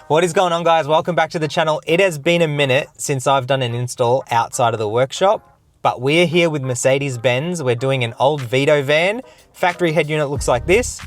What is going on, guys? Welcome back to the channel. It has been a minute since I've done an install outside of the workshop, but we're here with Mercedes-Benz. We're doing an old Vito van. Factory head unit looks like this.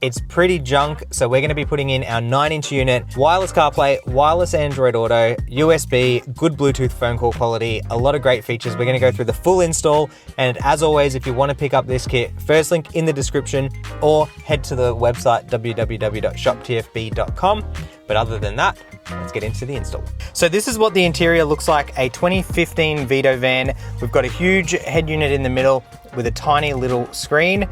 It's pretty junk, so we're gonna be putting in our 9-inch unit, wireless CarPlay, wireless Android Auto, USB, good Bluetooth phone call quality, a lot of great features. We're gonna go through the full install, and as always, if you wanna pick up this kit, first link in the description, or head to the website www.shoptfb.com. But other than that, let's get into the install. So this is what the interior looks like, a 2015 Vito van. We've got a huge head unit in the middle with a tiny little screen.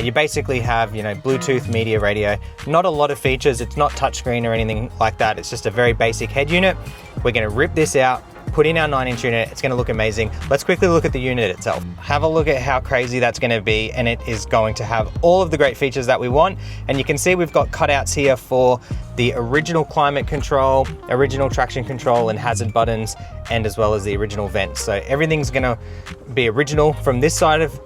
You basically have, Bluetooth, media, radio, not a lot of features. It's not touchscreen or anything like that. It's just a very basic head unit. We're gonna rip this out, put in our 9-inch unit. It's gonna look amazing. Let's quickly look at the unit itself. Have a look at how crazy that's gonna be, and it is going to have all of the great features that we want. And you can see we've got cutouts here for the original climate control, original traction control and hazard buttons, and as well as the original vents. So everything's gonna be original from this side of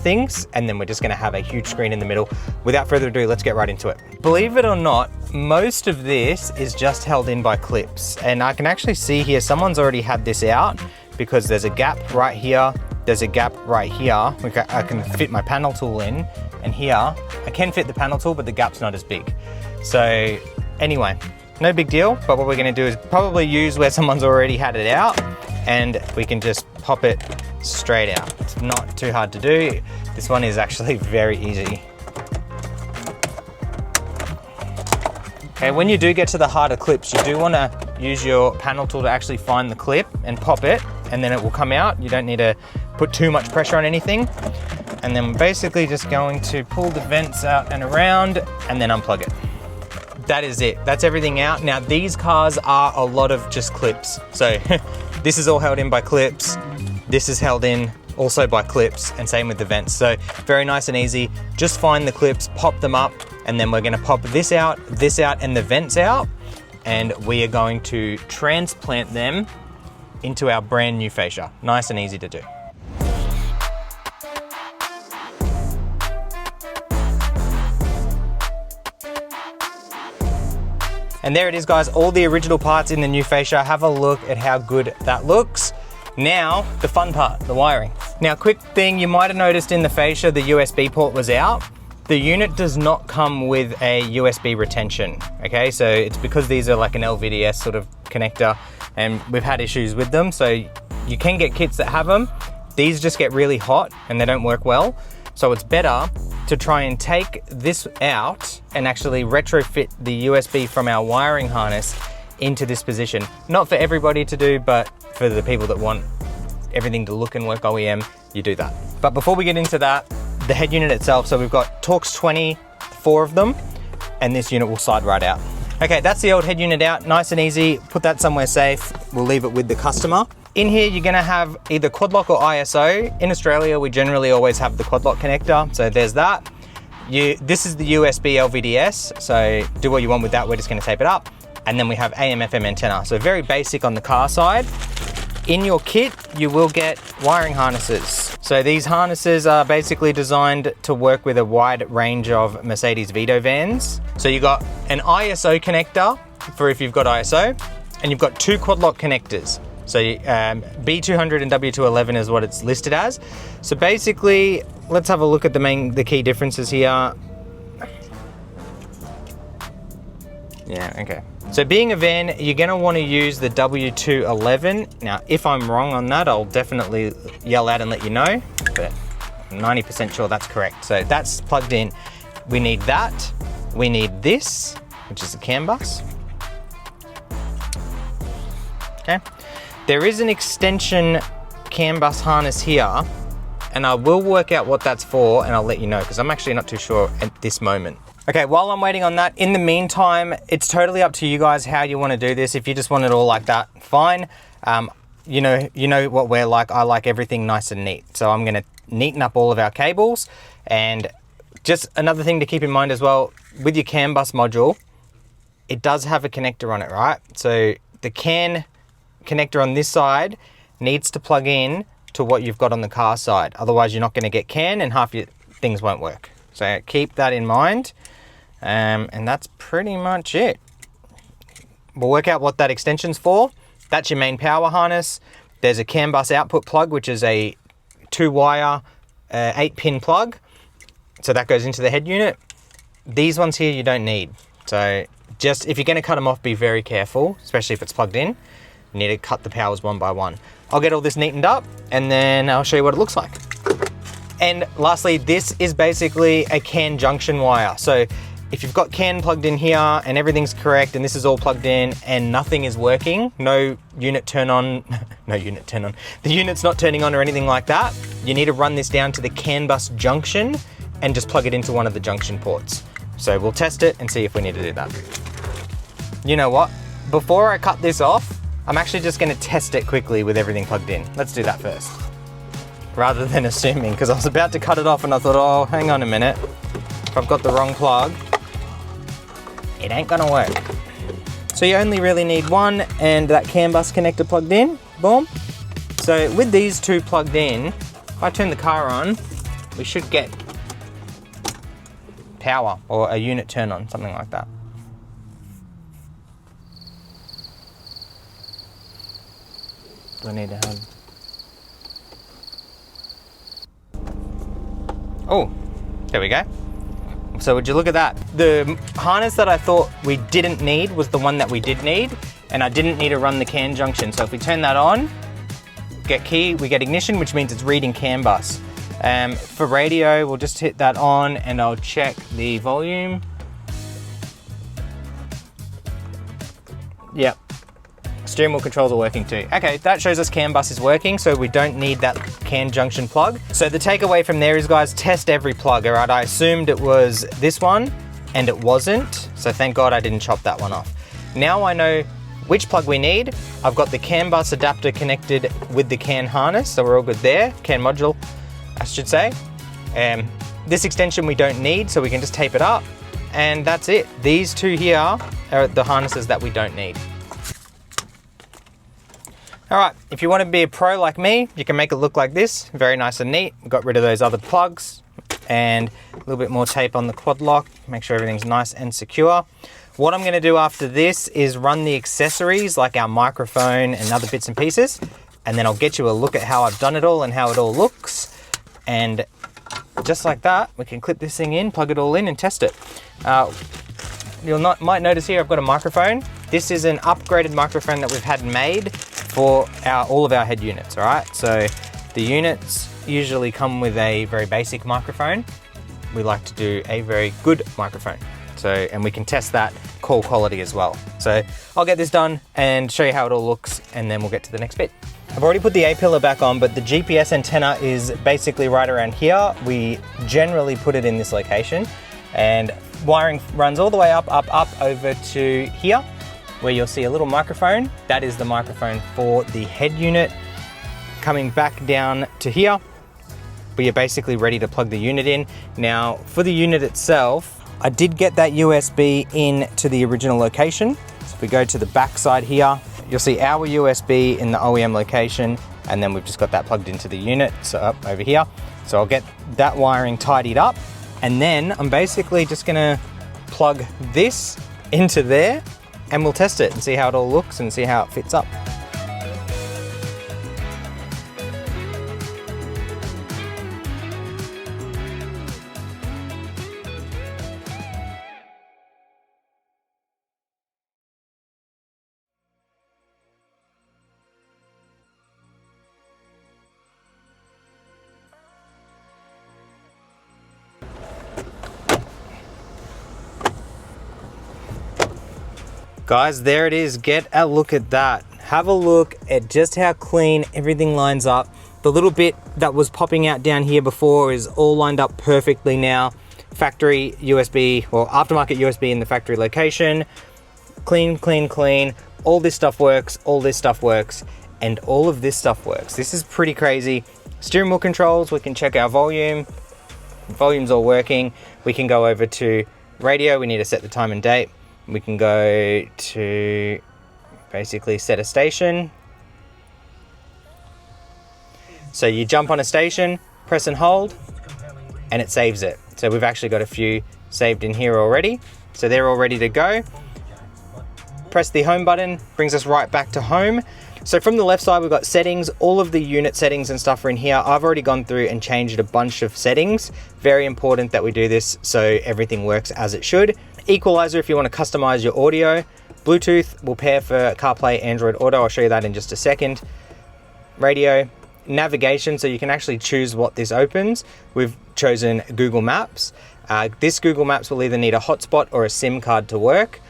things, and then we're just gonna have a huge screen in the middle. Without further ado, let's get right into it. Believe it or not, most of this is just held in by clips, and I can actually see here someone's already had this out because there's a gap right here, there's a gap right here. I can fit my panel tool in, and here I can fit the panel tool, but the gap's not as big. So anyway, no big deal, but what we're gonna do is probably use where someone's already had it out, and we can just pop it straight out. It's not too hard to do. This one is actually very easy. Okay, when you do get to the harder clips, you do wanna use your panel tool to actually find the clip and pop it, and then it will come out. You don't need to put too much pressure on anything. And then we're basically just going to pull the vents out and around, and then unplug it. That is it, that's everything out. Now these cars are a lot of just clips. So this is all held in by clips. This is held in also by clips, and same with the vents. So very nice and easy. Just find the clips, pop them up, and then we're gonna pop this out, and the vents out, and we are going to transplant them into our brand new fascia. Nice and easy to do. And there it is, guys, all the original parts in the new fascia. Have a look at how good that looks. Now, the fun part, the wiring. Now, quick thing, you might have noticed in the fascia, the USB port was out. The unit does not come with a USB retention, okay? So it's because these are like an LVDS sort of connector, and we've had issues with them. So you can get kits that have them. These just get really hot and they don't work well. So it's better to try and take this out and actually retrofit the USB from our wiring harness into this position. Not for everybody to do, but for the people that want everything to look and work OEM, you do that. But before we get into that, the head unit itself, so we've got Torx 20, 4 of them, and this unit will slide right out. Okay, that's the old head unit out, nice and easy. Put that somewhere safe. We'll leave it with the customer. In here, you're gonna have either quad lock or ISO. In Australia, we generally always have the quad lock connector, so there's that. This is the USB LVDS, so do what you want with that. We're just gonna tape it up. And then we have AM FM antenna, so very basic on the car side. In your kit, you will get wiring harnesses. So these harnesses are basically designed to work with a wide range of Mercedes Vito vans. So you got an ISO connector for if you've got ISO, and you've got 2 quad lock connectors. So B200 and W211 is what it's listed as. So basically, let's have a look at the key differences here. Yeah, okay. So being a van, you're gonna wanna use the W211. Now, if I'm wrong on that, I'll definitely yell out and let you know, but I'm 90% sure that's correct. So that's plugged in. We need that. We need this, which is the CAN bus. Okay. There is an extension CAN bus harness here, and I will work out what that's for, and I'll let you know, because I'm actually not too sure at this moment. Okay, while I'm waiting on that, in the meantime, it's totally up to you guys how you want to do this. If you just want it all like that, fine. You know what we're like. I like everything nice and neat. So I'm going to neaten up all of our cables. And just another thing to keep in mind as well, with your CAN bus module, it does have a connector on it, right? So the CAN connector on this side needs to plug in to what you've got on the car side. Otherwise, you're not going to get CAN and half your things won't work. So keep that in mind. And that's pretty much it. we'll work out what that extension's for. That's your main power harness. There's a CAN bus output plug, which is a 2-wire, 8-pin plug. So that goes into the head unit. These ones here you don't need. So just, if you're gonna cut them off, be very careful, especially if it's plugged in. You need to cut the powers one by one. I'll get all this neatened up and then I'll show you what it looks like. And lastly, this is basically a CAN junction wire. So if you've got CAN plugged in here and everything's correct and this is all plugged in and nothing is working, no unit turn on, no unit turn on, the unit's not turning on or anything like that, you need to run this down to the CAN bus junction and just plug it into one of the junction ports. So we'll test it and see if we need to do that. You know what? Before I cut this off, I'm actually just gonna test it quickly with everything plugged in. Let's do that first. Rather than assuming, because I was about to cut it off and I thought, oh, hang on a minute. If I've got the wrong plug, it ain't gonna work. So you only really need one and that CAN bus connector plugged in, boom. So with these two plugged in, if I turn the car on, we should get power or a unit turn on, something like that. Do I need to have... Oh, there we go. So would you look at that? The harness that I thought we didn't need was the one that we did need, and I didn't need to run the CAN junction. So if we turn that on, get key, we get ignition, which means it's reading CAN bus. For radio, we'll just hit that on and I'll check the volume. Yep. Steering wheel controls are working too. Okay, that shows us CAN bus is working, so we don't need that CAN junction plug. So the takeaway from there is, guys, test every plug, all right? I assumed it was this one, and it wasn't, so thank God I didn't chop that one off. Now I know which plug we need. I've got the CAN bus adapter connected with the CAN harness, so we're all good there. CAN module, I should say. This extension we don't need, so we can just tape it up, and that's it. These two here are the harnesses that we don't need. All right, if you want to be a pro like me, you can make it look like this, very nice and neat. Got rid of those other plugs and a little bit more tape on the quad lock, make sure everything's nice and secure. What I'm gonna do after this is run the accessories like our microphone and other bits and pieces, and then I'll get you a look at how I've done it all and how it all looks. And just like that, we can clip this thing in, plug it all in and test it. Might notice here I've got a microphone. This is an upgraded microphone that we've had made for all of our head units, all right? So the units usually come with a very basic microphone. We like to do a very good microphone. So, and we can test that call quality as well. So I'll get this done and show you how it all looks, and then we'll get to the next bit. I've already put the A-pillar back on, but the GPS antenna is basically right around here. We generally put it in this location, and wiring runs all the way up over to here, where you'll see a little microphone. That is the microphone for the head unit. Coming back down to here, we are basically ready to plug the unit in. Now, for the unit itself, I did get that USB in to the original location. So if we go to the back side here, you'll see our USB in the OEM location, and then we've just got that plugged into the unit, so up over here. So I'll get that wiring tidied up, and then I'm basically just gonna plug this into there, and we'll test it and see how it all looks and see how it fits up. Guys, there it is. Get a look at that. Have a look at just how clean everything lines up. The little bit that was popping out down here before is all lined up perfectly now. Factory USB, well, aftermarket USB in the factory location. Clean, clean, clean. All this stuff works, all this stuff works, and all of this stuff works. This is pretty crazy. Steering wheel controls, we can check our volume. Volume's all working. We can go over to radio. We need to set the time and date. We can go to basically set a station. So you jump on a station, press and hold, and it saves it. So we've actually got a few saved in here already. So they're all ready to go. press the home button, brings us right back to home. So from the left side, we've got settings. All of the unit settings and stuff are in here. I've already gone through and changed a bunch of settings. Very important that we do this so everything works as it should. Equalizer if you want to customize your audio. Bluetooth will pair for CarPlay, Android Auto. I'll show you that in just a second. Radio, navigation, so you can actually choose what this opens. We've chosen Google Maps. This Google Maps will either need a hotspot or a SIM card to work.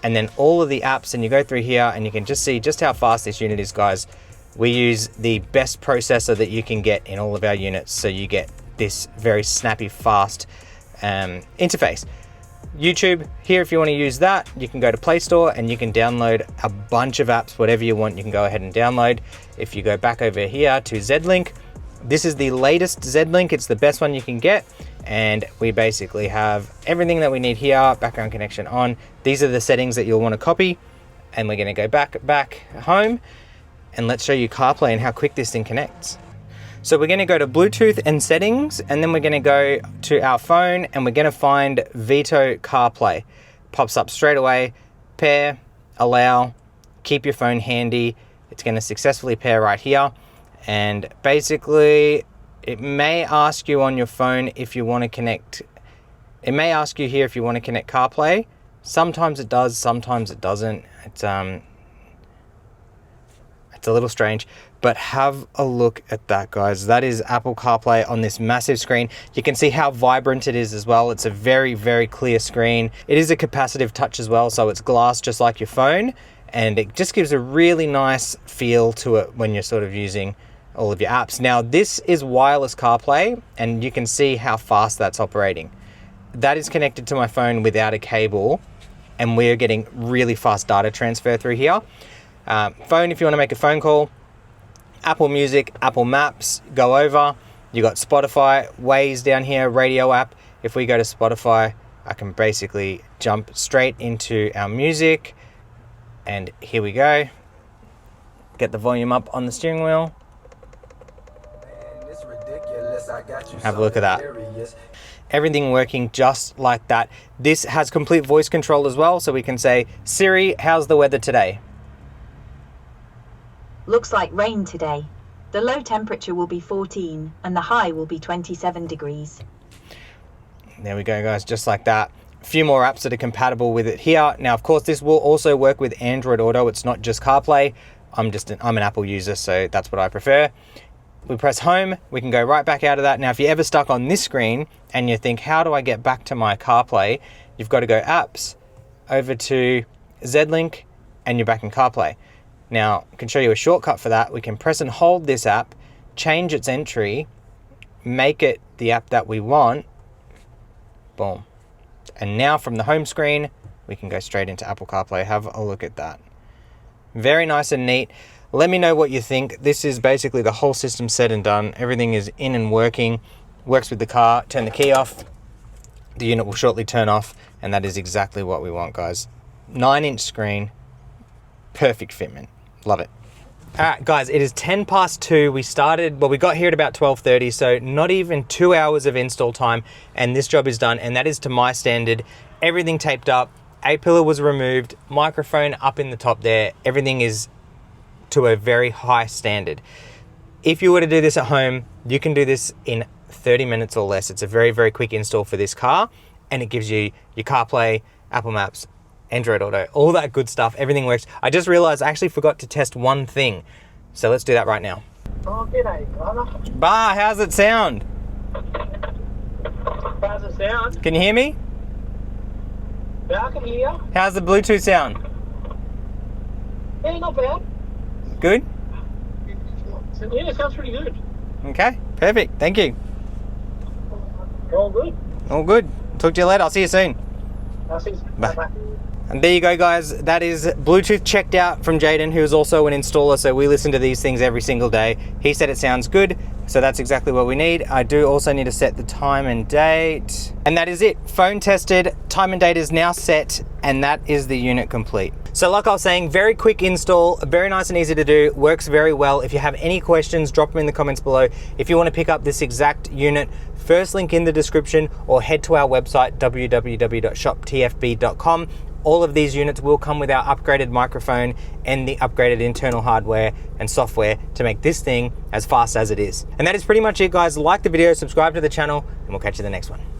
And then all of the apps, and you go through here and you can just see just how fast this unit is, guys. We use the best processor that you can get in all of our units, so you get this very snappy, fast interface. YouTube, here if you want to use that, you can go to Play Store and you can download a bunch of apps, whatever you want, you can go ahead and download. If you go back over here to Z-Link, this is the latest Z-Link, it's the best one you can get. And we basically have everything that we need here, background connection on. These are the settings that you'll want to copy. And we're going to go back home and let's show you CarPlay and how quick this thing connects. So we're going to go to Bluetooth and settings, and then we're going to go to our phone and we're going to find Vito CarPlay. Pops up straight away, pair, allow, keep your phone handy. It's going to successfully pair right here. And basically, it may ask you on your phone if you want to connect. It may ask you here if you want to connect CarPlay. Sometimes it does, sometimes it doesn't. It's a little strange, but have a look at that, guys. That is Apple CarPlay on this massive screen. You can see how vibrant it is as well. It's a very, very clear screen. It is a capacitive touch as well, so it's glass just like your phone, and it just gives a really nice feel to it when you're sort of using all of your apps. Now, this is wireless CarPlay, and you can see how fast that's operating. That is connected to my phone without a cable, and we're getting really fast data transfer through here. Phone, if you want to make a phone call, Apple Music, Apple Maps, go over. You got Spotify, Waze down here, radio app. If we go to Spotify, I can basically jump straight into our music. And here we go. Get the volume up on the steering wheel. Have a look at that. Everything working just like that. This has complete voice control as well, so we can say, Siri, how's the weather today? Looks like rain today. The low temperature will be 14 and the high will be 27 degrees. There we go, guys, just like that. A few more apps that are compatible with it here. Now, of course, this will also work with Android Auto. It's not just CarPlay. I'm an Apple user, so that's what I prefer. We press home, we can go right back out of that. Now, if you're ever stuck on this screen and you think, how do I get back to my CarPlay? You've got to go apps, over to Z-Link, and you're back in CarPlay. Now, I can show you a shortcut for that. We can press and hold this app, change its entry, make it the app that we want. Boom. And now from the home screen, we can go straight into Apple CarPlay. Have a look at that. Very nice and neat. Let me know what you think. This is basically the whole system said and done. Everything is in and working. Works with the car. Turn the key off. The unit will shortly turn off. And that is exactly what we want, guys. 9-inch screen. Perfect fitment. Love it. All right, guys, it is 2:10. We got here at about 12:30, so not even 2 hours of install time, and this job is done, and that is to my standard. Everything taped up, A-pillar was removed, microphone up in the top there. Everything is to a very high standard. If you were to do this at home, you can do this in 30 minutes or less. It's a very, very quick install for this car, and it gives you your CarPlay, Apple Maps, Android Auto, all that good stuff. Everything works. I just realized I actually forgot to test one thing. So let's do that right now. Oh, g'day, brother. Bah, how's it sound? How's it sound? Can you hear me? Yeah, I can hear you. How's the Bluetooth sound? Yeah, not bad. Good? Yeah, it sounds pretty good. Okay, perfect. Thank you. All good. All good. Talk to you later. I'll see you soon. I'll see you. Bye. Bye. And there you go, guys. That is Bluetooth checked out from Jaden, who is also an installer, so we listen to these things every single day. He said it sounds good, so that's exactly what we need. I do also need to set the time and date. And that is it. Phone tested, time and date is now set, and that is the unit complete. So like I was saying, very quick install, very nice and easy to do, works very well. If you have any questions, drop them in the comments below. If you want to pick up this exact unit, first link in the description, or head to our website, www.shoptfb.com. all of these units will come with our upgraded microphone and the upgraded internal hardware and software to make this thing as fast as it is. And that is pretty much it, guys. Like the video, subscribe to the channel, and we'll catch you in the next one.